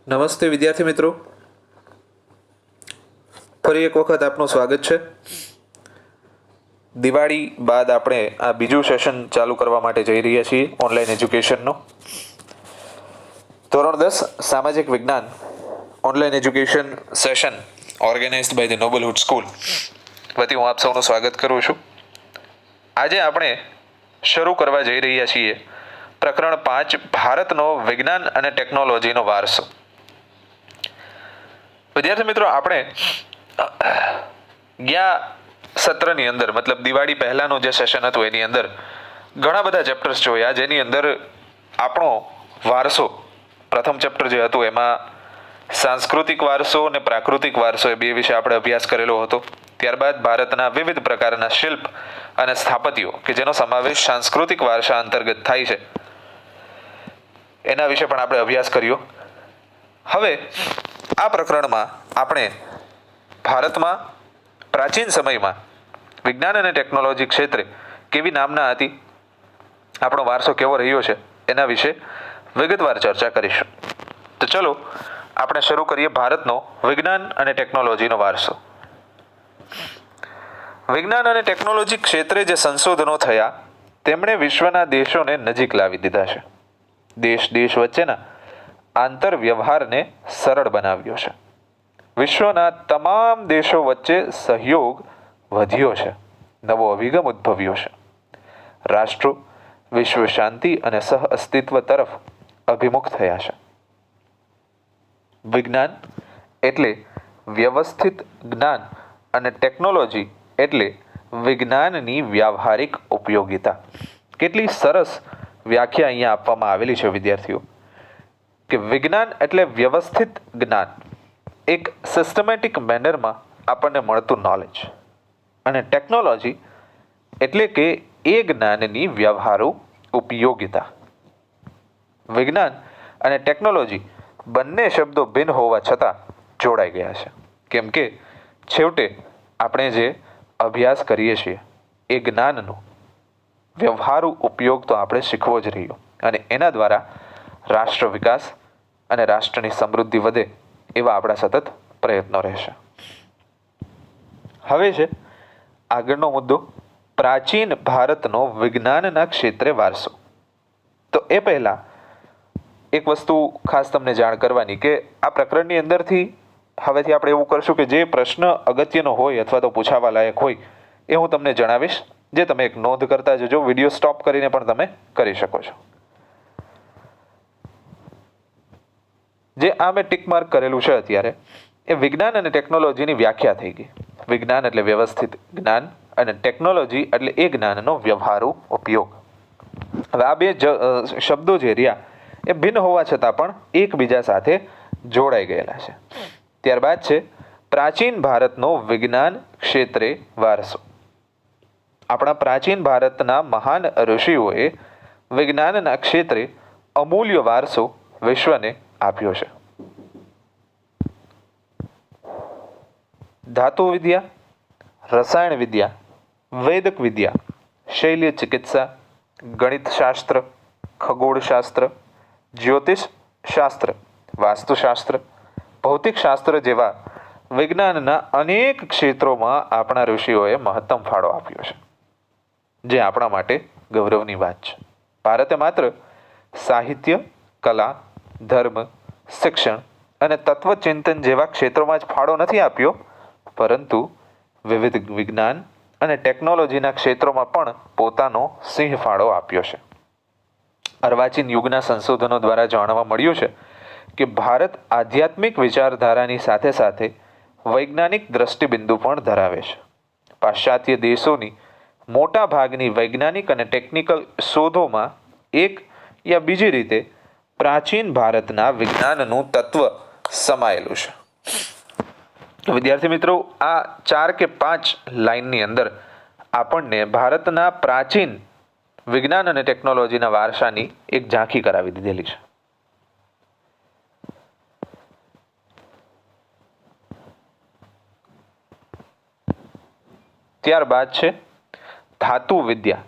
નમસ્તે વિદ્યાર્થી મિત્રો, ફરી એક વખત આપનું સ્વાગત છે. દિવાળી બાદ આપણે આ બીજું સેશન ચાલુ કરવા માટે જઈ રહ્યા છીએ ઓનલાઈન એજ્યુકેશનનું. ધોરણ 10 સામાજિક વિજ્ઞાન online education session organised by the Noblehood school વતી હું આપ સૌનું સ્વાગત કરું છું. આજે આપણે શરૂ કરવા જઈ રહ્યા છીએ પ્રકરણ 5 ભારતનો વિજ્ઞાન અને ટેકનોલોજીનો વારસો. વિદ્યાર્થી મિત્રો, આપણે ગયા સત્રની અંદર મતલબ દિવાળી પહેલાનું જે સેશન હતું એની અંદર ઘણા બધા ચેપ્ટર્સ જોયા, જેની અંદર આપણો વારસો પ્રથમ ચેપ્ટર જે હતું એમાં સાંસ્કૃતિક વારસો અને પ્રાકૃતિક વારસો એ બે વિશે આપણે અભ્યાસ કરેલો હતો. ત્યારબાદ ભારતના વિવિધ પ્રકારના શિલ્પ અને સ્થાપત્યો કે જેનો સમાવેશ સાંસ્કૃતિક વારસા અંતર્ગત થાય છે એના વિશે પણ આપણે અભ્યાસ કર્યો. હવે આ પ્રકરણમાં આપણે ભારતમાં પ્રાચીન સમયમાં વિજ્ઞાન અને ટેકનોલોજી ક્ષેત્રે કેવી નામના હતી, આપણો વારસો કેવો રહ્યો છે એના વિશે વિગતવાર ચર્ચા કરીશું. તો ચલો આપણે શરૂ કરીએ ભારતનો વિજ્ઞાન અને ટેકનોલોજીનો વારસો. વિજ્ઞાન અને ટેકનોલોજી ક્ષેત્રે જે સંશોધનો થયા તેમણે વિશ્વના દેશોને નજીક લાવી દીધા છે. દેશ વચ્ચેના આંતરવ્યવહારને સરળ બનાવ્યો છે. વિશ્વના તમામ દેશો વચ્ચે સહયોગ વધ્યો છે. નવો અભિગમ ઉદ્ભવ્યો છે. રાષ્ટ્રો વિશ્વ શાંતિ અને સહ અસ્તિત્વ તરફ અભિમુખ થયા છે. વિજ્ઞાન એટલે વ્યવસ્થિત જ્ઞાન અને ટેકનોલોજી એટલે વિજ્ઞાનની વ્યાવહારિક ઉપયોગિતા. કેટલી સરસ વ્યાખ્યા અહીંયા આપવામાં આવેલી છે વિદ્યાર્થીઓ, કે વિજ્ઞાન એટલે વ્યવસ્થિત જ્ઞાન, એક સિસ્ટમેટિક મેનરમાં આપણને મળતું નોલેજ, અને ટેકનોલોજી એટલે કે એ જ્ઞાનની વ્યવહારુ ઉપયોગિતા. વિજ્ઞાન અને ટેકનોલોજી બંને શબ્દો ભિન્ન હોવા છતાં જોડાઈ ગયા છે, કેમ કે છેવટે આપણે જે અભ્યાસ કરીએ છીએ એ જ્ઞાનનો વ્યવહારુ ઉપયોગ તો આપણે શીખવો જ રહ્યો, અને એના દ્વારા રાષ્ટ્ર વિકાસ અને રાષ્ટ્રની સમૃદ્ધિ વધે એવા આપણા સતત પ્રયત્નો રહેશે. હવે છે આગળનો મુદ્દો, પ્રાચીન ભારતનો વિજ્ઞાનના ક્ષેત્રે વારસો. તો એ પહેલા એક વસ્તુ ખાસ તમને જાણ કરવાની, કે આ પ્રકરણની અંદરથી હવેથી આપણે એવું કરશું કે જે પ્રશ્ન અગત્યનો હોય અથવા તો પૂછાવા લાયક હોય એ હું તમને જણાવીશ, જે તમે એક નોંધ કરતા જજો. વિડીયો સ્ટોપ કરીને પણ તમે કરી શકો છો. જે આ મેં ટિક માર્ક કરેલું છે અત્યારે, એ વિજ્ઞાન અને ટેકનોલોજીની વ્યાખ્યા થઈ ગઈ. વિજ્ઞાન એટલે વ્યવસ્થિત જ્ઞાન અને ટેકનોલોજી એટલે એ જ્ઞાનનો વ્યવહારુ ઉપયોગ. હવે આ બે શબ્દો જે રહ્યા એ ભિન્ન હોવા છતાં પણ એકબીજા સાથે જોડાઈ ગયેલા છે. ત્યારબાદ છે પ્રાચીન ભારતનો વિજ્ઞાન ક્ષેત્રે વારસો. આપણા પ્રાચીન ભારતના મહાન ઋષિઓએ વિજ્ઞાનના ક્ષેત્રે અમૂલ્ય વારસો વિશ્વને આપ્યો છે. ધાતુ વિદ્યા, રસાયણ વિદ્યા, વૈદક વિદ્યા, શૈલ્ય ચિકિત્સા, ગણિત શાસ્ત્ર, ખગોળશાસ્ત્ર, જ્યોતિષ શાસ્ત્ર, વાસ્તુશાસ્ત્ર, ભૌતિક શાસ્ત્ર જેવા વિજ્ઞાનના અનેક ક્ષેત્રોમાં આપણા ઋષિઓએ મહત્તમ ફાળો આપ્યો છે, જે આપણા માટે ગૌરવની વાત છે. ભારતે માત્ર સાહિત્ય, કલા, ધર્મ, શિક્ષણ અને તત્વચિંતન જેવા ક્ષેત્રોમાં જ ફાળો નથી આપ્યો, પરંતુ વિવિધ વિજ્ઞાન અને ટેકનોલોજીના ક્ષેત્રોમાં પણ પોતાનો સિંહ ફાળો આપ્યો છે. અર્વાચીન યુગના સંશોધનો દ્વારા જાણવા મળ્યું છે કે ભારત આધ્યાત્મિક વિચારધારાની સાથે સાથે વૈજ્ઞાનિક દ્રષ્ટિબિંદુ પણ ધરાવે છે. પાશ્ચાત્ય દેશોની મોટા ભાગની વૈજ્ઞાનિક અને ટેકનિકલ શોધોમાં એક યા બીજી રીતે પ્રાચીન ભારતના વિજ્ઞાનનું તત્વ સમાયેલું છે. વિદ્યાર્થી મિત્રો, આ 4 કે 5 લાઇનની અંદર આપણને ભારતના પ્રાચીન વિજ્ઞાન અને ટેકનોલોજીના વારસાની એક ઝાંખી કરાવી દીધેલી છે. ત્યારબાદ છે ધાતુ વિદ્યા.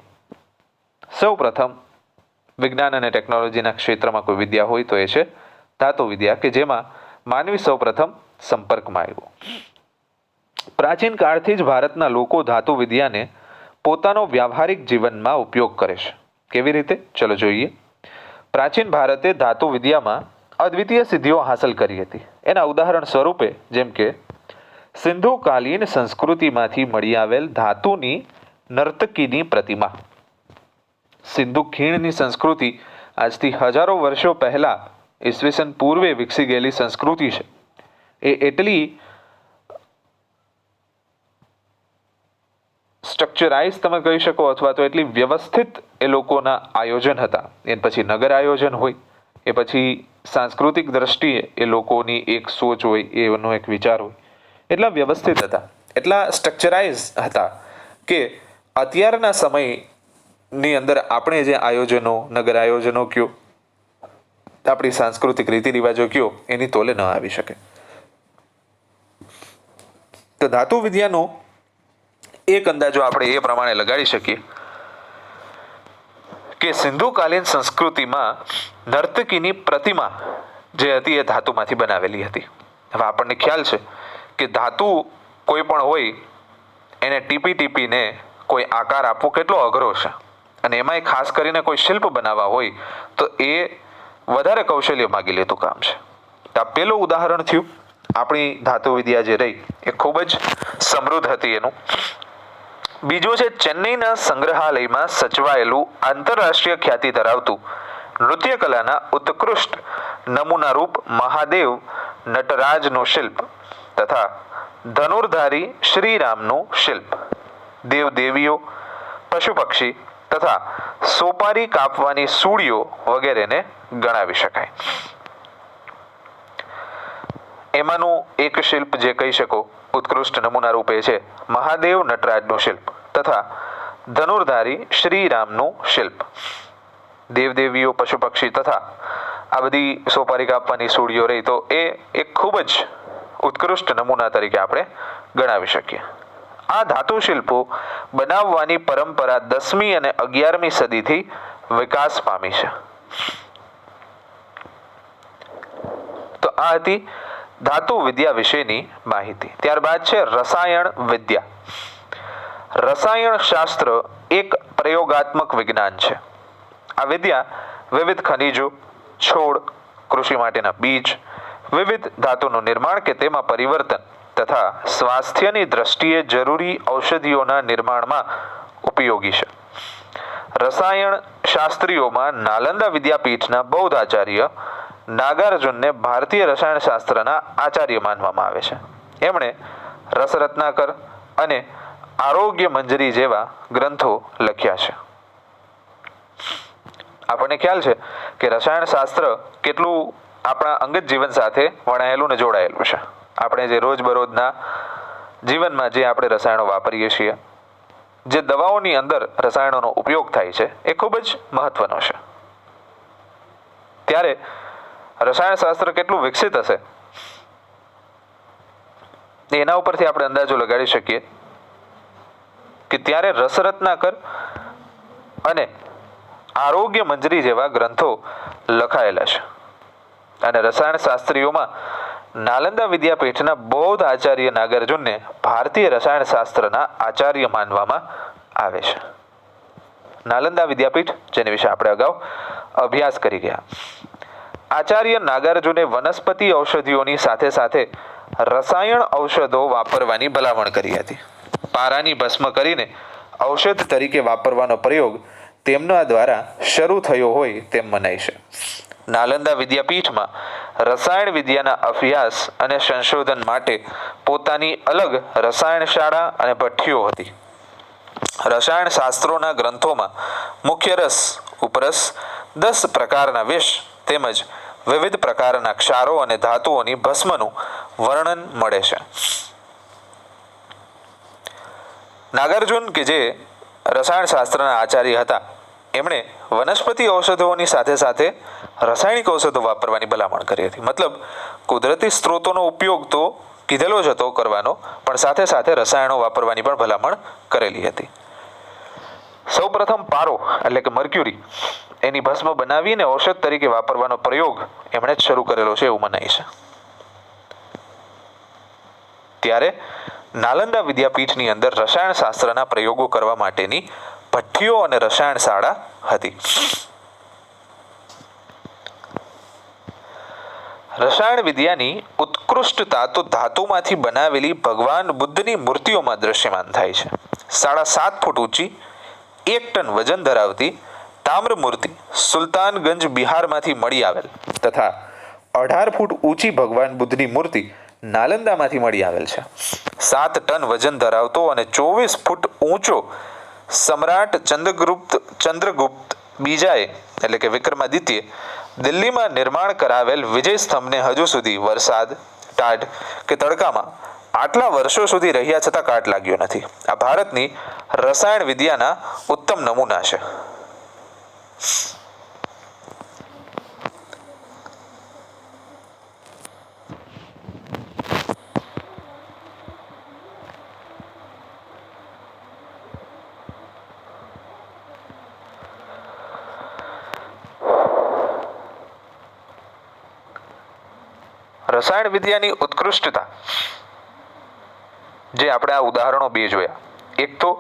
સૌ પ્રથમ વિજ્ઞાન અને ટેકનોલોજીના ક્ષેત્રમાં કોઈ વિદ્યા હોય તો એ છે ધાતુ વિદ્યા કે જેમાં માનવી સૌપ્રથમ સંપર્કમાં આવ્યો. પ્રાચીન કાળથી જ ભારતના લોકો ધાતુ વિદ્યાને પોતાનો વ્યવહારિક જીવનમાં ઉપયોગ કરે છે. કેવી રીતે? ચલો જોઈએ. પ્રાચીન ભારતે ધાતુ વિદ્યામાં અદ્વિતીય સિદ્ધિઓ હાંસલ કરી હતી. એના ઉદાહરણ સ્વરૂપે જેમ કે સિંધુકાલીન સંસ્કૃતિમાંથી મળી આવેલ ધાતુની નર્તકીની પ્રતિમા. સિંધુ ખીણની સંસ્કૃતિ આજથી હજારો વર્ષો પહેલા ઈસવીસન પૂર્વે વિકસી ગયેલી સંસ્કૃતિ છે. એ એટલી સ્ટ્રક્ચરાઇઝ તમે કહી શકો અથવા તો એટલી વ્યવસ્થિત એ લોકોના આયોજન હતા. એ પછી નગર આયોજન હોય, એ પછી સાંસ્કૃતિક દ્રષ્ટિએ એ લોકોની એક સોચ હોય, એનો એક વિચાર હોય, એટલા વ્યવસ્થિત હતા, એટલા સ્ટ્રક્ચરાઇઝ હતા કે અત્યારના સમયની અંદર આપણે જે આયોજનો, નગર આયોજનો કયો, આપણી સાંસ્કૃતિક રીતિ રિવાજો કયો, એની તોલે ન આવી શકે. તો ધાતુ વિદ્યાનો એક અંદાજો આપણે એ પ્રમાણે લગાડી શકીએ કે સિંધુકાલીન સંસ્કૃતિમાં નર્તકીની પ્રતિમા જે હતી એ ધાતુમાંથી બનાવેલી હતી. હવે આપણને ખ્યાલ છે કે ધાતુ કોઈ પણ હોય એને ટીપી ટીપીને કોઈ આકાર આપવો કેટલો અઘરો છે, અને એમાંય ખાસ કરીને કોઈ શિલ્પ બનાવવા હોય તો એ વધારે કૌશલ્ય માગી લેતું કામ છે. તો આ પેલું ઉદાહરણ થયું. આપણી ધાતુ વિદ્યા જે રહી એ ખૂબ જ સમૃદ્ધ હતી એનું. બીજું છે ચેન્નઈના સંગ્રહાલયમાં સચવાયેલું આંતરરાષ્ટ્રીય ખ્યાતિ ધરાવતું નૃત્ય કલાના ઉત્કૃષ્ટ નમૂના રૂપ મહાદેવ નટરાજનું શિલ્પ તથા ધનુર્ધારી શ્રીરામનું શિલ્પ. દેવદેવીઓ, પશુ પક્ષી તથા સોપારી કાપવાની સૂળીઓ વગેરેને ગણાવી શકાય. એમાંનું એક શિલ્પ જે કહી શકો ઉત્કૃષ્ટ નમૂના રૂપે છે મહાદેવ નટરાજનું શિલ્પ તથા ધનુર્ધારી શ્રીરામનું શિલ્પ. દેવદેવીઓ, પશુ પક્ષી તથા આ બધી સોપારી કાપવાની સૂળીઓ રહી તો એ એક ખૂબ જ ઉત્કૃષ્ટ નમૂના તરીકે આપણે ગણાવી શકીએ. આ ધાતુ શિલ્પો બનાવવાની પરંપરા 10મી અને 11મી સદીથી વિકાસ પામી છે. તો આ હતી ધાતુ વિદ્યા વિશેની માહિતી. ત્યારબાદ છે રસાયણ વિદ્યા. રસાયણ શાસ્ત્ર એક પ્રયોગાત્મક વિજ્ઞાન છે. આ વિદ્યા વિવિધ ખનિજો, છોડ, કૃષિ માટેના બીજ, વિવિધ ધાતુનું નિર્માણ કે તેમાં પરિવર્તન તથા સ્વાસ્થ્યની દ્રષ્ટિએ જરૂરી ઔષધિઓના નિર્માણમાં ઉપયોગી છે. રસાયણ શાસ્ત્રીઓમાં નાલંદા વિદ્યાપીઠના બૌદ્ધ આચાર્ય નાગાર્જુનને ભારતીય રસાયણ શાસ્ત્રના આચાર્ય માનવામાં આવે છે. એમણે રસરત્નાકર અને આરોગ્ય મંજરી જેવા ગ્રંથો લખ્યા છે. આપણને ખ્યાલ છે કે રસાયણ શાસ્ત્ર કેટલું આપણા અંગત જીવન સાથે વણાયેલું ને જોડાયેલું છે. આપણે જે રોજબરોજના જીવનમાં જે આપણે રસાયણો વાપરીએ છીએ, જે દવાઓની અંદર રસાયણોનો ઉપયોગ થાય છે, એ ખૂબ જ મહત્વનો છે. ત્યારે રસાયણ શાસ્ત્ર કેટલું વિકસિત હશે એના ઉપરથી આપણે અંદાજો લગાડી શકીએ કે ત્યારે રસરત્નાકર અને આરોગ્ય મંજરી જેવા ગ્રંથો લખાયેલા છે. અને રસાયણ શાસ્ત્રીઓમાં નાલંદા વિદ્યાપીઠના બૌદ્ધ આચાર્ય નાગાર્જુનને ભારતીય રસાયણ શાસ્ત્રના આચાર્ય માનવામાં આવે છે. નાલંદા વિદ્યાપીઠ જેની વિશે આપણે અગાઉ અભ્યાસ કરી ગયા. આચાર્ય નાગાર્જુને વનસ્પતિ ઔષધિઓની સાથે સાથે રસાયણ ઔષધો વાપરવાની ભલામણ કરી હતી. પારાની ભસ્મ કરીને ઔષધ તરીકે વાપરવાનો પ્રયોગ તેમના દ્વારા શરૂ થયો હોય તેમ મનાય છે. નાલંદા વિદ્યાપીઠમાં રસાયણ વિદ્યાના અભ્યાસ અને સંશોધન માટે પોતાની અલગ રસાયણ શાળા અને ભઠ્ઠીઓ હતી. રસાયણ શાસ્ત્રોના ગ્રંથોમાં મુખ્ય રસ, ઉપરસ, 10 પ્રકારના વિષ તેમજ વિવિધ પ્રકારના ક્ષારો અને ધાતુઓની ભસ્મનું વર્ણન મળે છે. નાગાર્જુન કે જે રસાયણ શાસ્ત્રના આચાર્ય હતા, એમણે વનસ્પતિ ઔષધોની સાથે સાથે રાસાયણિક ઔષધો વાપરવાની ભલામણ કરી હતી. મતલબ કુદરતી સ્ત્રોતોનો ઉપયોગ તો કીધેલો જ હતો કરવાનો, પણ સાથે સાથે રસાયણો વાપરવાની પણ ભલામણ કરેલી હતી. સૌપ્રથમ પારો એટલે કે મર્ક્યુરી એની ભસ્મ બનાવીને ઔષધ તરીકે વાપરવાનો પ્રયોગ એમણે જ શરૂ કરેલો છે એવું મનાય છે. ત્યારે નાલંદા વિદ્યાપીઠની અંદર રસાયણશાસ્ત્રના પ્રયોગો કરવા માટેની ભઠ્ઠીઓ અને રસાયણ શાળા હતી. રસાયણ વિદ્યાની ઉત્કૃષ્ટતા તો ધાતુમાંથી બનાવેલી ભગવાન બુદ્ધની મૂર્તિઓમાં દ્રશ્યમાન થાય છે. 7.5 ફૂટ ઊંચી 1 ટન વજન ધરાવતી તામ્ર મૂર્તિ સુલતાનગંજ બિહારમાંથી મળી આવેલ તથા 18 ફૂટ ઊંચી ભગવાન બુદ્ધની મૂર્તિ નાલંદામાંથી મળી આવેલ છે. 7 ટન વજન ધરાવતો અને 24 ફૂટ ઊંચો સમ્રાટ ચંદ્રગુપ્ત બીજાએ એટલે કે વિક્રમાદિત્ય દિલ્હીમાં નિર્માણ કરાવેલ વિજય સ્તંભને હજુ સુધી વરસાદ, ટાઢ કે તડકામાં આટલા વર્ષો સુધી રહ્યા છતાં કાટ લાગ્યો નથી. આ ભારતની રસાયણ વિદ્યાના ઉત્તમ નમૂના છે. રસાયણ વિદ્યાની ઉત્કૃષ્ટતા જે આપણે આ ઉદાહરણો બે જોયા. એક તો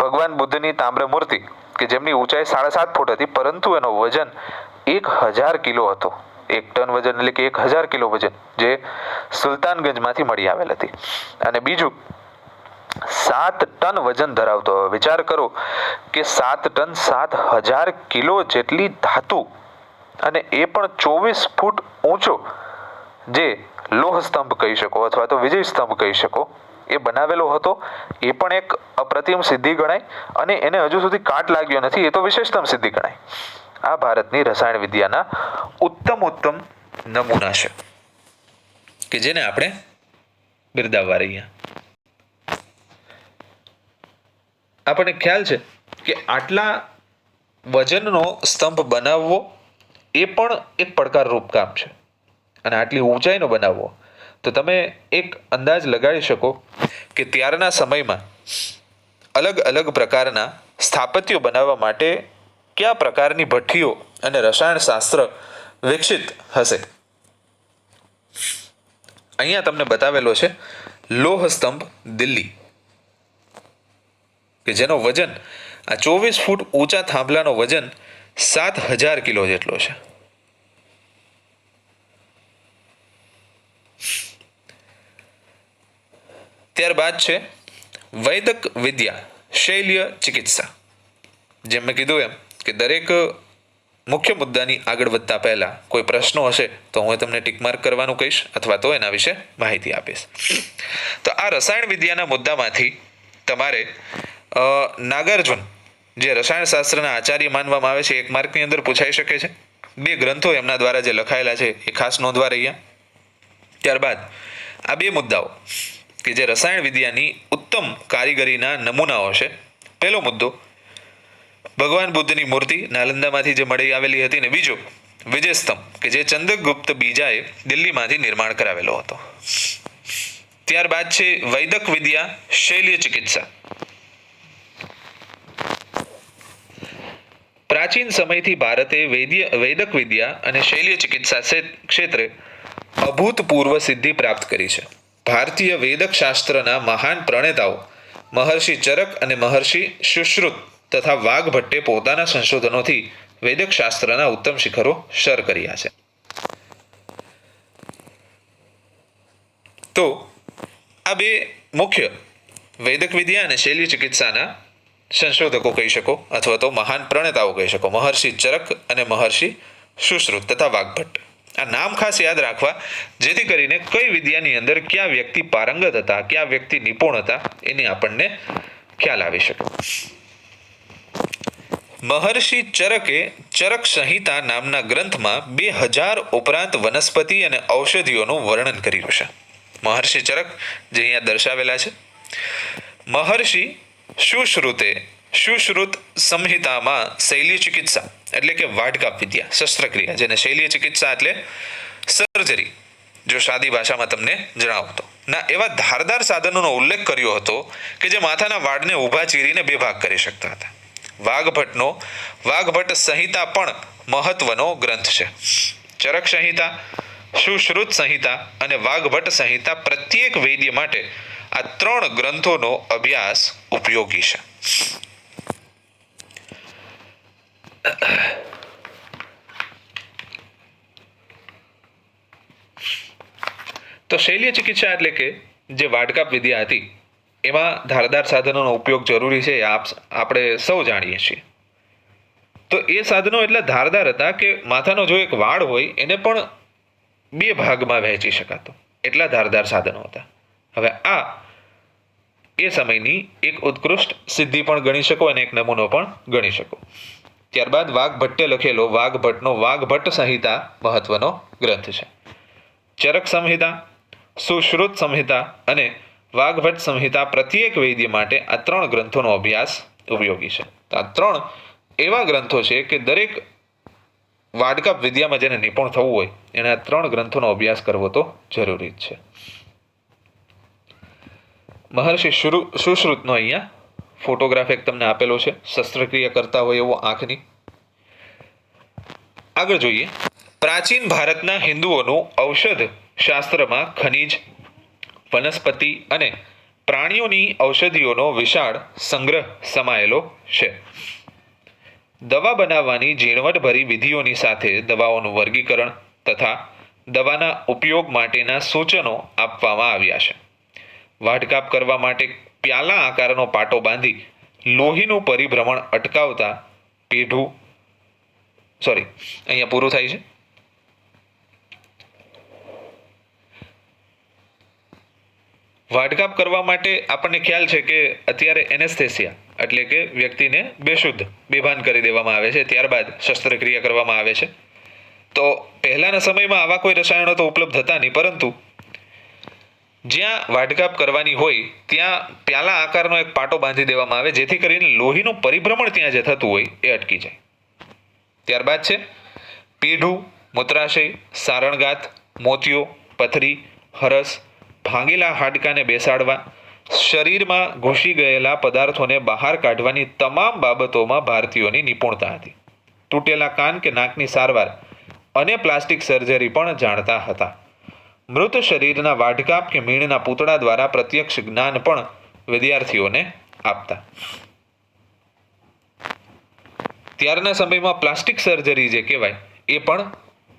ભગવાન બુદ્ધની તામ્ર મૂર્તિ કે જેમની ઊંચાઈ 7.5 ફૂટ હતી પરંતુ એનો વજન 1000 કિલો હતો. 1 ટન વજન એટલે કે 1000 કિલો વજન જે સુલતાનગંજમાંથી મળી આવેલ હતી. અને બીજું 7 ટન વજન ધરાવતો. વિચાર કરો કે 7 ટન 7000 કિલો જેટલી ધાતુ અને એ પણ 24 ફૂટ ઊંચો જે લોહ સ્તંભ કહી શકો અથવા તો વિજય સ્તંભ કહી શકો એ બનાવેલો હતો. એ પણ એક અપ્રતિમ સિદ્ધિ ગણાય અને એને હજુ સુધી કાટ લાગ્યો નથી. એ તો વિશેષતમ સિદ્ધિ ગણાય. આ ભારતની રસાયણ વિદ્યાના ઉત્તમ નમૂના છે કે જેને આપણે બિરદાવવા રહ્યા. આપણને ખ્યાલ છે કે આટલા વજનનો સ્તંભ બનાવવો એ પણ એક પડકારરૂપ કામ છે અને આટલી ઊંચાઈનો બનાવવો તો તમે એક અંદાજ લગાડી શકો કે ત્યારના સમયમાં અલગ અલગ પ્રકારના સ્થાપત્યો બનાવવા માટે કયા પ્રકારની ભઠ્ઠીઓ અને રસાયણશાસ્ત્ર વિકસિત હશે. અહીંયા તમને બતાવેલો છે લોહ સ્તંભ દિલ્હી કે જેનો વજન આ 24 ફૂટ ઊંચા થાંભલાનો વજન 7000 કિલો જેટલો છે. ત્યારબાદ છે વૈદક વિદ્યા શૈલ્ય ચિકિત્સા. જેમ મેં કીધું એમ કે દરેક મુખ્ય મુદ્દાની આગળ વધતા પહેલા કોઈ પ્રશ્નો હશે તો હું તમને ટીક માર્ક કરવાનું કહીશ અથવા તો એના વિશે માહિતી આપીશ. તો આ રસાયણ વિદ્યાના મુદ્દામાંથી તમારે નાગાર્જુન જે રસાયણશાસ્ત્રના આચાર્ય માનવામાં આવે છે 1 માર્કની અંદર પૂછાઈ શકે છે. 2 ગ્રંથો એમના દ્વારા જે લખાયેલા છે એ ખાસ નોંધવા રહ્યા. ત્યારબાદ આ 2 મુદ્દાઓ કે જે રસાયણ વિદ્યાની ઉત્તમ કારીગરીના નમૂનાઓ છે. પહેલો મુદ્દો ભગવાન બુદ્ધની મૂર્તિ નાલંદામાંથી જે મળી આવેલી હતી ને બીજો વિજય સ્તંભ કે જે ચંદ્રગુપ્ત બીજાએ દિલ્હીમાંથી નિર્માણ કરાવેલો હતો. ત્યારબાદ છે વૈદક વિદ્યા શૈલ્ય ચિકિત્સા. પ્રાચીન સમયથી ભારતે વૈદક વિદ્યા અને શૈલ્ય ચિકિત્સા ક્ષેત્રે અભૂતપૂર્વ સિદ્ધિ પ્રાપ્ત કરી છે. ભારતીય વૈદક શાસ્ત્રના મહાન પ્રણેતાઓ મહર્ષિ ચરક અને મહર્ષિ સુશ્રુત તથા વાઘભટ્ટે પોતાના સંશોધનોથી વૈદક શાસ્ત્રના ઉત્તમ શિખરો સર કર્યા છે. તો આ 2 મુખ્ય વૈદક વિદ્યા અને શૈલ્ય ચિકિત્સાના સંશોધકો કહી શકો અથવા તો મહાન પ્રણેતાઓ કહી શકો મહર્ષિ ચરક અને મહર્ષિ સુશ્રુત તથા વાઘભટ્ટ. આ નામ ખાસ યાદ રાખવા જેથી કરીને કઈ વિદ્યાની અંદર કયા વ્યક્તિ પારંગત હતા કયા વ્યક્તિ નિપુણ હતા એની આપણને ખ્યાલ આવી શકે. મહર્ષિ ચરકે ચરક સંહિતા નામના ગ્રંથમાં 2000 ઉપરાંત વનસ્પતિ અને ઔષધિઓનું વર્ણન કર્યું છે. મહર્ષિ ચરક જે અહીંયા દર્શાવેલા છે. મહર્ષિ સુશ્રુત સંહિતામાં શૈલ્ય ચિકિત્સા એટલે કે વાઢકાપ વિદ્યા શસ્ત્રક્રિયા જેને શૈલ્ય ચિકિત્સા એટલે સર્જરી જો સાદી ભાષામાં તમને જણાવતો ના એવા ધારદાર સાધનોનો ઉલ્લેખ કર્યો હતો કે જે માથાના વાળને ઊભા ચીરીને 2 ભાગ કરી શકતા હતા. વાઘભટ્ટ સંહિતા પણ મહત્વનો ગ્રંથ છે. ચરક સંહિતા, સુશ્રુત સંહિતા અને વાઘભટ્ટ સંહિતા પ્રત્યેક વૈદ્ય માટે આ 3 ગ્રંથોનો અભ્યાસ ઉપયોગી છે. તો શૈલ્ય ચિકિત્સા એટલે કે જે વાડકાપ વિદ્યા હતી એમાં ધારદાર સાધનોનો ઉપયોગ જરૂરી છે, આપણે સૌ જાણીએ છીએ. તો એ સાધનો એટલા ધારદાર હતા કે માથાનો જો એક વાળ હોય એને પણ 2 ભાગમાં વહેંચી શકાતો, એટલા ધારદાર સાધનો હતા. હવે આ એ સમયની એક ઉત્કૃષ્ટ સિદ્ધિ પણ ગણી શકો અને એક નમૂનો પણ ગણી શકો. ત્યારબાદ વાઘભટ્ટે લખેલો વાઘભટ્ટનો વાઘભટ્ટ સંહિતા મહત્વનો ગ્રંથ છે. ચરક સંહિતા, સુશ્રુત સંહિતા અને વાઘભટ્ટ સંહિતા પ્રત્યેક વૈદ્ય માટે આ 3 ગ્રંથોનો અભ્યાસ ઉપયોગી છે. આ 3 એવા ગ્રંથો છે કે દરેક વાડકાપ વિદ્યામાં જેને નિપુણ થવું હોય એને આ 3 ગ્રંથોનો અભ્યાસ કરવો તો જરૂરી જ છે. મહર્ષિ સુશ્રુતનો અહીંયા ફોટોગ્રાફ એક તમને આપેલો છે, શસ્ત્રક્રિયા કરતા હોય એવો આંખની. આગળ જોઈએ. પ્રાચીન ભારતના હિન્દુઓનું ઔષધ શાસ્ત્રમાં ખનિજ, વનસ્પતિ અને પ્રાણીઓની ઔષધિઓનો વિશાળ સંગ્રહ સમાયેલો છે. દવા બનાવવાની ઝીણવટભરી વિધિઓની સાથે દવાઓનું વર્ગીકરણ તથા દવાના ઉપયોગ માટેના સૂચનો આપવામાં આવ્યા છે. વાઢકાપ કરવા માટે પ્યાલા આકારનો પાટો બાંધી લોહીનું પરિભ્રમણ અટકાવતા પેઢું અહીંયા પૂરું થાય છે. વાઢકાપ કરવા માટે આપણને ખ્યાલ છે કે અત્યારે એનેસ્થેસિયા એટલે કે વ્યક્તિને બેભાન કરી દેવામાં આવે છે, ત્યારબાદ શસ્ત્રક્રિયા કરવામાં આવે છે. તો પહેલાના સમયમાં આવા કોઈ રસાયણો તો ઉપલબ્ધ હતા નહીં, પરંતુ જ્યાં વાઢકાપ કરવાની હોય ત્યાં પ્યાલા આકારનો એક પાટો બાંધી દેવામાં આવે, જેથી કરીને લોહીનું પરિભ્રમણ ત્યાં જે થતું હોય એ અટકી જાય. ત્યારબાદ છે પેઢું, મૂત્રાશય, સારણગાત, મોતિયો, પથરી, હરસ, ભાંગેલા હાડકાને બેસાડવા, શરીરમાં ઘૂસી ગયેલા પદાર્થોને બહાર કાઢવાની તમામ બાબતોમાં ભારતીયોની નિપુણતા હતી. તૂટેલા કાન કે નાકની સારવાર અને પ્લાસ્ટિક સર્જરી પણ જાણતા હતા. મૃત શરીરના વાઢકાપ કે મીણના પૂતળા દ્વારા પ્રત્યક્ષ જ્ઞાન પણ વિદ્યાર્થીઓને આપતા. ત્યારના સમયમાં પ્લાસ્ટિક સર્જરી જે કહેવાય એ પણ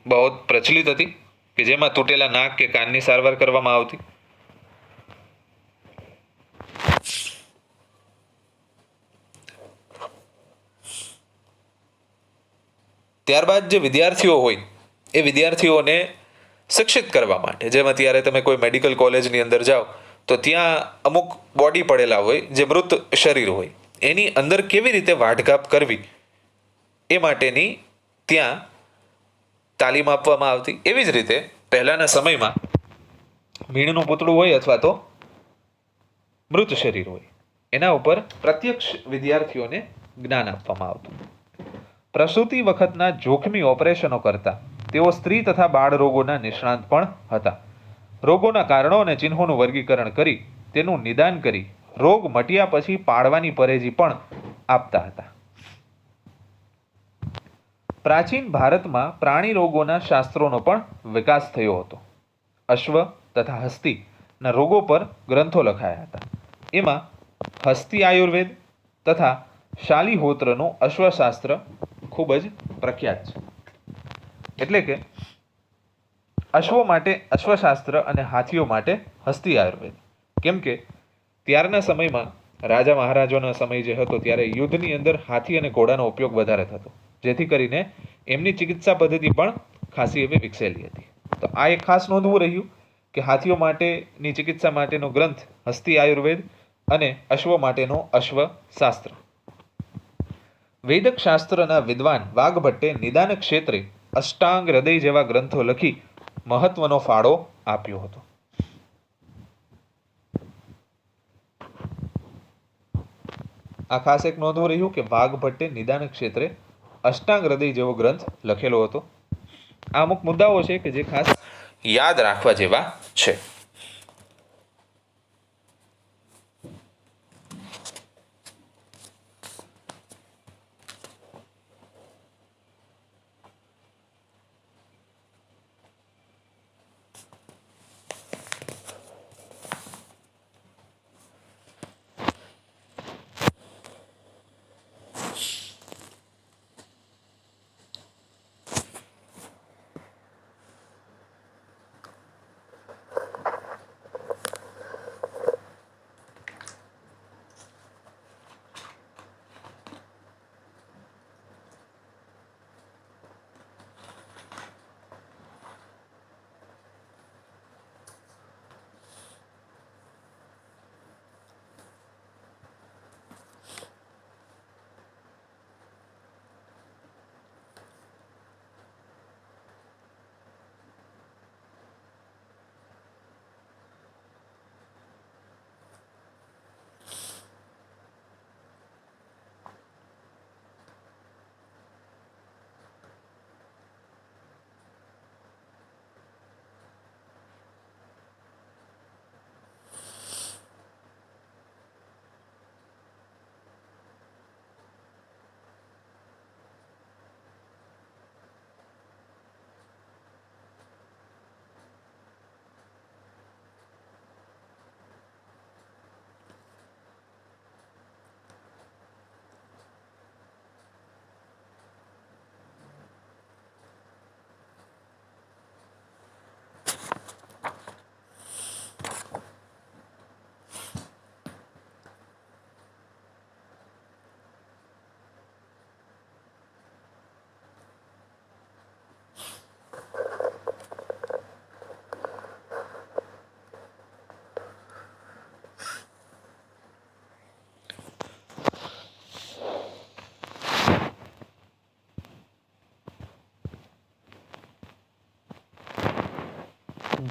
બહુ પ્રચલિત હતી, કે જેમાં તૂટેલા નાક કે કાનની સારવાર કરવામાં આવતી. ત્યારબાદ જે વિદ્યાર્થીઓ હોય એ વિદ્યાર્થીઓને શિક્ષિત કરવા માટે, જેમ અત્યારે તમે કોઈ મેડિકલ કોલેજની અંદર જાઓ તો ત્યાં અમુક બોડી પડેલા હોય જે મૃત શરીર હોય, એની અંદર કેવી રીતે વાઢકાપ કરવી એ માટેની ત્યાં તાલીમ આપવામાં આવતી. એવી જ રીતે પહેલાના સમયમાં મીણનું પૂતળું હોય અથવા તો મૃત શરીર હોય એના ઉપર પ્રત્યક્ષ વિદ્યાર્થીઓને જ્ઞાન આપવામાં આવતું. પ્રસૂતિ વખતના જોખમી ઓપરેશનો કરતા તેઓ સ્ત્રી તથા બાળ રોગોના નિષ્ણાંત પણ હતા. રોગોના કારણો અને ચિહ્નોનું વર્ગીકરણ કરી તેનું નિદાન કરી રોગ મટ્યા પછી પાડવાની પરેજી પણ આપતા હતા. પ્રાચીન ભારતમાં પ્રાણી રોગોના શાસ્ત્રોનો પણ વિકાસ થયો હતો. અશ્વ તથા હસ્તીના રોગો પર ગ્રંથો લખાયા હતા. એમાં હસ્તી આયુર્વેદ તથા શાલિહોત્રનું અશ્વશાસ્ત્ર ખૂબ જ પ્રખ્યાત છે. એટલે કે અશ્વો માટે અશ્વશાસ્ત્ર અને હાથીઓ માટે હસ્તી આયુર્વેદ. કેમ કે ત્યારના સમયમાં રાજા મહારાજાનો સમય જે હતો ત્યારે યુદ્ધની અંદર હાથી અને ઘોડાનો ઉપયોગ વધારે થતો, જેથી કરીને એમની ચિકિત્સા પદ્ધતિ પણ ખાસી એવી વિકસેલી હતી. તો આ એક ખાસ નોંધવું રહ્યું કે હાથીઓ માટેની ચિકિત્સા માટેનો ગ્રંથ હસ્તી આયુર્વેદ અને અશ્વો માટેનો અશ્વશાસ્ત્ર. વૈદક શાસ્ત્રના વિદ્વાન વાઘભટ્ટે નિદાન ક્ષેત્રે અષ્ટાંગ હૃદય જેવા ગ્રંથો લખી મહત્વનો ફાળો આપ્યો હતો. આ ખાસ એક નોંધવું રહ્યું કે વાઘભટ્ટે નિદાન ક્ષેત્રે અષ્ટાંગ હૃદય જેવો ગ્રંથ લખેલો હતો. આ અમુક મુદ્દાઓ છે કે જે ખાસ યાદ રાખવા જેવા છે.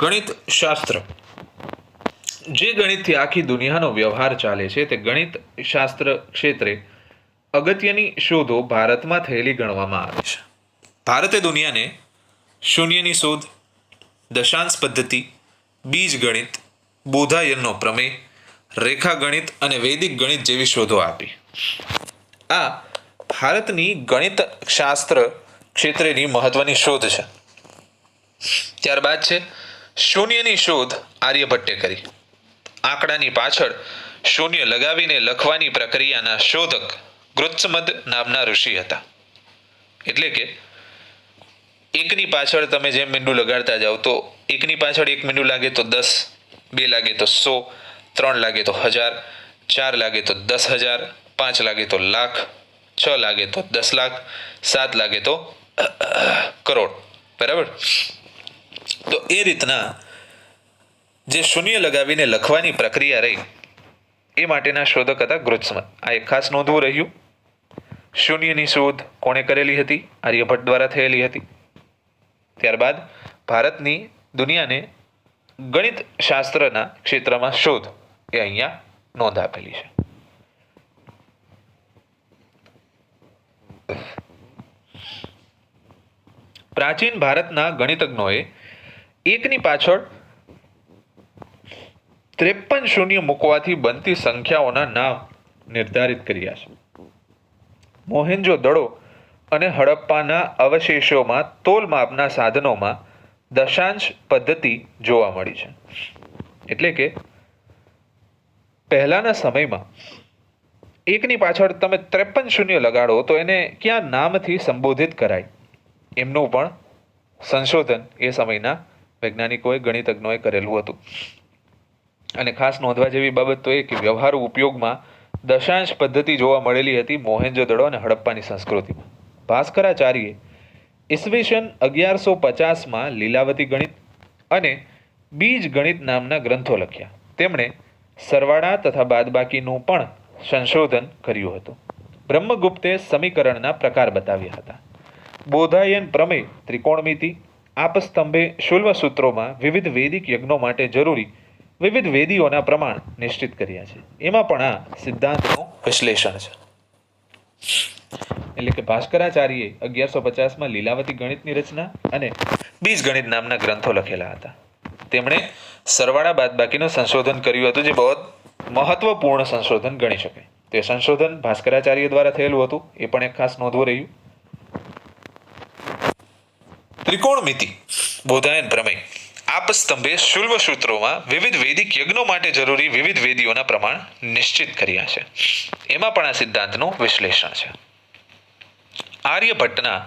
ગણિત શાસ્ત્ર, જે ગણિતથી આખી દુનિયાનો વ્યવહાર ચાલે છે તે ગણિત શાસ્ત્ર ક્ષેત્રે અગત્યની શોધો ભારતમાં થયેલી ગણવામાં આવે છે. ભારતે દુનિયાને શૂન્યની શોધ, દશાંશ પદ્ધતિ, બીજગણિત, બોધાયનનો પ્રમેય, રેખાગણિત અને વૈદિક ગણિત જેવી શોધો આપી. આ ભારતની ગણિત શાસ્ત્ર ક્ષેત્રેની મહત્વની શોધ છે. ત્યારબાદ છે શૂન્યની શોધ આર્યભટ્ટે કરી. આંકડાની પાછળ શૂન્ય લગાવીને લખવાની પ્રક્રિયાના શોધક કૃત્સમદ નામના ઋષિ હતા. એટલે કે એકની પાછળ તમે જેમ મીંડું લગાડતા જાઓ તો એકની પાછળ એક મીંડું લાગે તો 10, 2 લાગે તો 100, 3 લાગે તો 1000, 4 લાગે તો 10,000, 5 લાગે તો લાખ, 6 લાગે તો 10 લાખ, 7 લાગે તો કરોડ. બરાબર. તો એ રીતના જે શૂન્ય લગાવીને લખવાની પ્રક્રિયા રહી એ માટેના શોધક હતા કૃત્સમદ. આ એક ખાસ નોંધવું રહ્યું. શૂન્યની શોધ કોણે કરેલી હતી? આર્યભટ્ટ દ્વારા થયેલી હતી. ત્યારબાદ ભારતની દુનિયાને ગણિત શાસ્ત્રના ક્ષેત્રમાં શોધ એ અહીંયા નોંધ આપેલી છે. પ્રાચીન ભારતના ગણિતજ્ઞોએ એકની પાછળ 53 શૂન્ય મૂકવાથી બનતી સંખ્યાઓના નામ નિર્ધારિત કર્યા છે. મોહેન્જો દડો અને હડપ્પાના અવશેષોમાં તોલ માપના સાધનોમાં દશાંશ પદ્ધતિ જોવા મળી છે. એટલે કે પહેલાના સમયમાં એકની પાછળ તમે 53 શૂન્ય લગાડો તો એને ક્યાં નામથી સંબોધિત કરાય એમનું પણ સંશોધન એ સમયના વૈજ્ઞાનિકોએ ગણિતજ્ઞોએ કરેલું હતું. અને ખાસ નોંધવા જેવી બાબત તો એ કે વ્યવહારુ ઉપયોગમાં દશાંશ પદ્ધતિ જોવા મળેલી હતી મોહેન્જો-દડો અને હડપ્પાની સંસ્કૃતિમાં. ભાસ્કરાચાર્યે ઈસવીસન 1150માં લીલાવતી ગણિત અને બીજ ગણિત નામના ગ્રંથો લખ્યા. તેમણે સરવાળા તથા બાદબાકીનું પણ સંશોધન કર્યું હતું. બ્રહ્મગુપ્તે સમીકરણના પ્રકાર બતાવ્યા હતા. બોધાયન પ્રમેય, ત્રિકોણમિતિ, આપસ્તંભે શુલ્વ સૂત્રોમાં વિવિધ વૈદિક યજ્ઞો માટે જરૂરી વિવિધ વેદીઓના પ્રમાણ નિશ્ચિત કર્યા છે. એમાં પણ આ સિદ્ધાંતનું વિશ્લેષણ છે. એટલે કે ભાસ્કરાચાર્યએ 1150માં લીલાવતી ગણિતની રચના અને બીજગણિત નામના ગ્રંથો લખેલા હતા. તેમણે સરવાળા બાદબાકીનું સંશોધન કર્યું હતું, જે બહુ મહત્વપૂર્ણ સંશોધન ગણી શકાય. તે સંશોધન ભાસ્કરાચાર્ય દ્વારા થયેલું હતું, એ પણ એક ખાસ નોંધવું રહ્યું. ત્રિકોણમિતિ, બોધાયન પ્રમેય, આપસ્તંભે શુલ્વ સૂત્રોમાં વિવિધ વૈદિક યજ્ઞો માટે જરૂરી વિવિધ વેદીઓના પ્રમાણ નિશ્ચિત કર્યા છે. એમાં પણ આ સિદ્ધાંતનું વિશ્લેષણ છે. આર્યભટ્ટના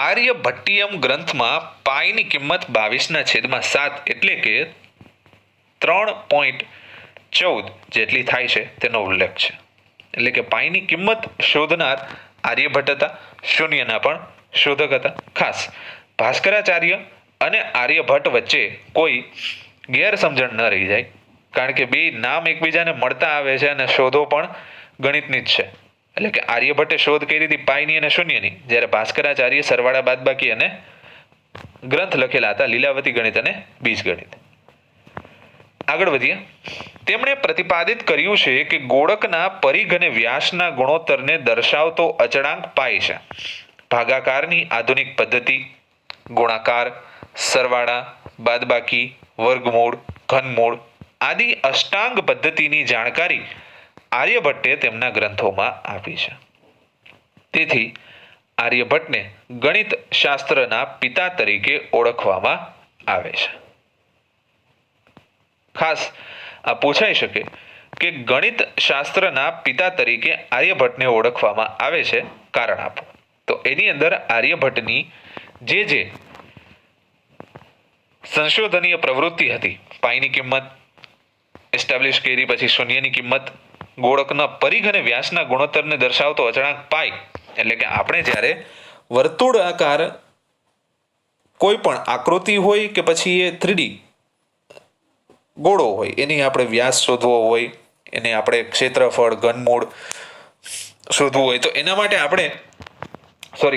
આર્યભટ્ટિયમ ગ્રંથમાં પાઈની કિંમત 22/7 એટલે કે 3.14 જેટલી થાય છે તેનો ઉલ્લેખ છે. એટલે કે પાઈની કિંમત શોધનાર આર્યભટ્ટ હતા, શૂન્યના પણ શોધક હતા. ખાસ ભાસ્કરાચાર્ય અને આર્યભટ્ટ વચ્ચે કોઈ ગેરસમજણ ન રહી જાય, કારણ કે બે નામ એકબીજાને મળતા આવે છે અને શોધો પણ ગણિતની જ છે. એટલે કે આર્યભટ્ટે શોધ કરી હતી પાઈની અને શૂન્યની, જ્યારે ભાસ્કરાચાર્ય સરવાળા બાદબાકી અને ગ્રંથ લખેલા હતા લીલાવતી ગણિત અને બીજગણિત. આગળ વધીએ. તેમણે પ્રતિપાદિત કર્યું છે કે ગોળકના પરિઘ અને વ્યાસના ગુણોત્તરને દર્શાવતો અચળાંક પાઈ છે. ભાગાકારની આધુનિક પદ્ધતિ, ગુણાકાર, સરવાળા, બાદબાકી, વર્ગમૂળ, ઘનમૂળ આદિ અષ્ટાંગ પદ્ધતિની જાણકારી આર્યભટ્ટે તેમના ગ્રંથોમાં આપી છે. તેથી આર્યભટ્ટને ગણિત શાસ્ત્રના પિતા તરીકે ઓળખવામાં આવે છે. ખાસ આ પૂછાઈ શકે કે ગણિત શાસ્ત્રના પિતા તરીકે આર્યભટ્ટને ઓળખવામાં આવે છે, કારણ આપો. તો એની અંદર આર્યભટ્ટની જે સંશોધનીય પ્રવૃત્તિ હતી, પાઈની કિંમત એસ્ટાબ્લિશ કરી, પછી શૂન્યની કિંમત, ગોળકના પરિઘ અને વ્યાસના ગુણોત્તરને દર્શાવતો અચળાંક પાઈ, એટલે કે આપણે જ્યારે વર્તુળાકાર કોઈ પણ આકૃતિ હોય કે પછી એ 3D ગોળો હોય, એની આપણે વ્યાસ શોધવો હોય, એને આપણે ક્ષેત્રફળ, ઘનમૂળ શોધવું હોય, તો એના માટે આપણે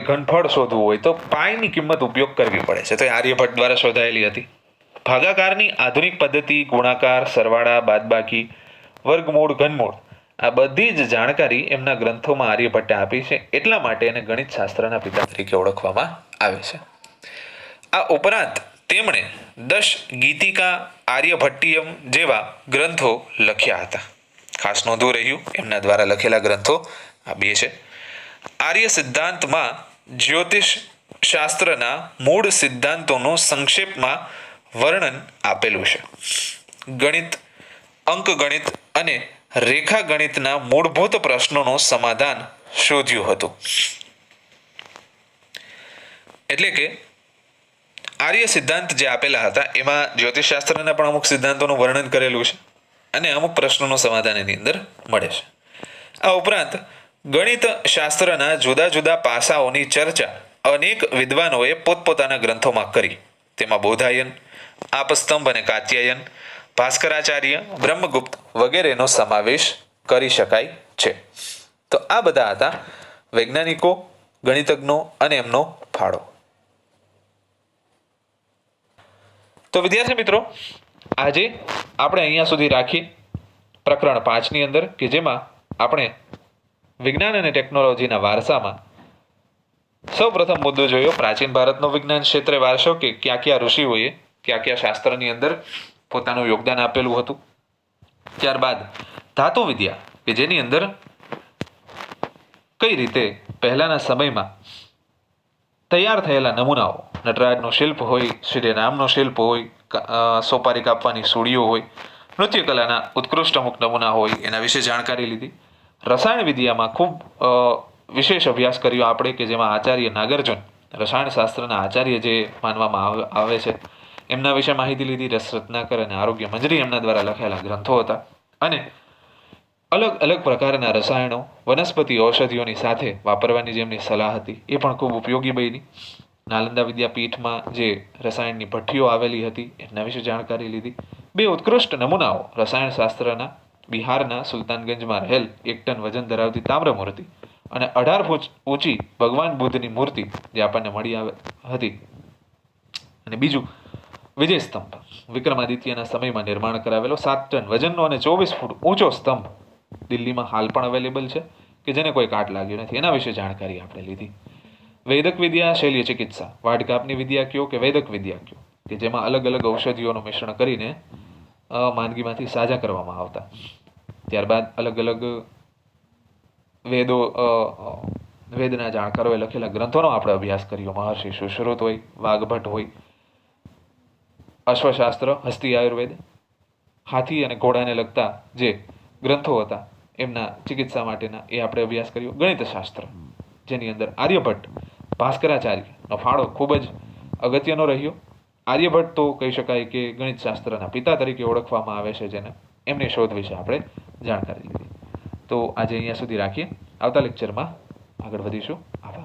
ઘનફળ શોધવું હોય તો પાઈની કિંમત ઉપયોગ કરવી પડે છે. તો એ આર્યભટ્ટ દ્વારા શોધાયેલી હતી. ભાગાકારની આધુનિક પદ્ધતિ, ગુણાકાર, સરવાળા, બાદબાકી, વર્ગમૂળ, ઘનમૂળ આ બધી જ જાણકારી એમના ગ્રંથોમાં આર્યભટ્ટે આપી છે. એટલા માટે એને ગણિત શાસ્ત્રના પિતા તરીકે ઓળખવામાં આવે છે. આ ઉપરાંત તેમણે 10 ગીતિકા, આર્યભટ્ટિયમ જેવા ગ્રંથો લખ્યા હતા. ખાસ નોંધવું રહ્યું એમના દ્વારા લખેલા ગ્રંથો આ બે છે. આર્ય સિદ્ધાંતમાં જ્યોતિષ શાસ્ત્રના મૂળ સિદ્ધાંતોનું સંક્ષેપમાં વર્ણન આપેલું છે. ગણિત, અંકગણિત અને રેખાગણિતના મૂળભૂત પ્રશ્નોનું સમાધાન શોધ્યું હતું. એટલે કે આર્ય સિદ્ધાંત જે આપેલા હતા એમાં જ્યોતિષશાસ્ત્રના પણ અમુક સિદ્ધાંતોનું વર્ણન કરેલું છે અને અમુક પ્રશ્નોનું સમાધાન એની અંદર મળે છે. આ ઉપરાંત ગણિત શાસ્ત્રના જુદા જુદા પાસાઓની ચર્ચા અનેક વિદ્વાનોએ પોતપોતાના ગ્રંથોમાં કરી. તેમાં બોધાયન, આપસ્તંભ અને કાત્યાયન, ભાસ્કરાચાર્ય, બ્રહ્મગુપ્ત વગેરેનો સમાવેશ કરી શકાય છે. તો આ બધા હતા વૈજ્ઞાનિકો, ગણિતજ્ઞો અને એમનો ફાળો. તો વિદ્યાર્થી મિત્રો, આજે આપણે અહીંયા સુધી રાખીએ પ્રકરણ 5 ની અંદર, કે જેમાં આપણે વિજ્ઞાન અને ટેકનોલોજીના વારસામાં સૌપ્રથમ મુદ્દો જોયો પ્રાચીન ભારતનો વિજ્ઞાન ક્ષેત્રે વારસો, કે કયા કયા ઋષિઓએ કયા કયા શાસ્ત્રની અંદર પોતાનું યોગદાન આપેલું હતું. ત્યારબાદ ધાતુ વિદ્યા, કે જેની અંદર કઈ રીતે પહેલાના સમયમાં તૈયાર થયેલા નમૂનાઓ, નટરાજનો શિલ્પ હોય, શ્રી રામનો શિલ્પ હોય, સોપારી કાપવાની સૂળીઓ હોય, નૃત્યકલાના ઉત્કૃષ્ટ અમુક નમૂના હોય, એના વિશે જાણકારી લીધી. રસાયણ વિદ્યામાં ખૂબ વિશેષ અભ્યાસ કર્યો આપણે, કે જેમાં આચાર્ય નાગાર્જુન, રસાયણશાસ્ત્રના આચાર્ય જે માનવામાં આવે છે, એમના વિશે માહિતી લીધી. રસ રત્નાકર અને આરોગ્ય મંજરી એમના દ્વારા લખાયેલા ગ્રંથો હતા. અને અલગ અલગ પ્રકારના રસાયણો, વનસ્પતિ ઔષધિઓની સાથે વાપરવાની જે એમની સલાહ હતી એ પણ ખૂબ ઉપયોગી બની. નાલંદા વિદ્યાપીઠમાં જે રસાયણની ભઠ્ઠીઓ આવેલી હતી એમના વિશે જાણકારી લીધી. 2 ઉત્કૃષ્ટ નમૂનાઓ રસાયણશાસ્ત્રના બિહારના સુલતાનગંજમાં રહેલ 1 ટન વજન ધરાવતી તામ્ર મૂર્તિ અને 18 ફૂટ ઊંચી ભગવાન બુદ્ધની મૂર્તિ જે આપણને મળી હતી. અને બીજું વિજય સ્તંભ, વિક્રમાદિત્યના સમયમાં નિર્માણ કરાવેલો 7 ટન વજનનો અને 24 ફૂટ ઊંચો સ્તંભ દિલ્હીમાં હાલ પણ અવેલેબલ છે, કે જેને કોઈ કાટ લાગ્યો નથી. એના વિશે જાણકારી આપણે લીધી. વૈદક વિદ્યા, શૈલ્ય ચિકિત્સા, વાઢકાપની વિદ્યા કયો કે વૈદક વિદ્યા કયો, કે જેમાં અલગ અલગ ઔષધિઓનું મિશ્રણ કરીને માંદગીમાંથી સાજા કરવામાં આવતા. ત્યારબાદ અલગ અલગ વેદના જાણકારોએ લખેલા ગ્રંથોનો આપણે અભ્યાસ કર્યો. મહર્ષિ સુશ્રુત હોય, વાઘભટ્ટ હોય, અશ્વશાસ્ત્ર, હસ્તી આયુર્વેદ, હાથી અને ઘોડાને લગતા જે ગ્રંથો હતા એમના ચિકિત્સા માટેના એ આપણે અભ્યાસ કર્યો. ગણિતશાસ્ત્ર, જેની અંદર આર્યભટ્ટ, ભાસ્કરાચાર્યનો ફાળો ખૂબ જ અગત્યનો રહ્યો. આર્યભટ્ટ તો કહી શકાય કે ગણિતશાસ્ત્રના પિતા તરીકે ઓળખવામાં આવે છે, જેને એમની શોધ વિશે આપણે જાણકારી લીધી. તો આજે અહીંયા સુધી રાખીએ. આવતા લેક્ચરમાં આગળ વધીશું. આભાર.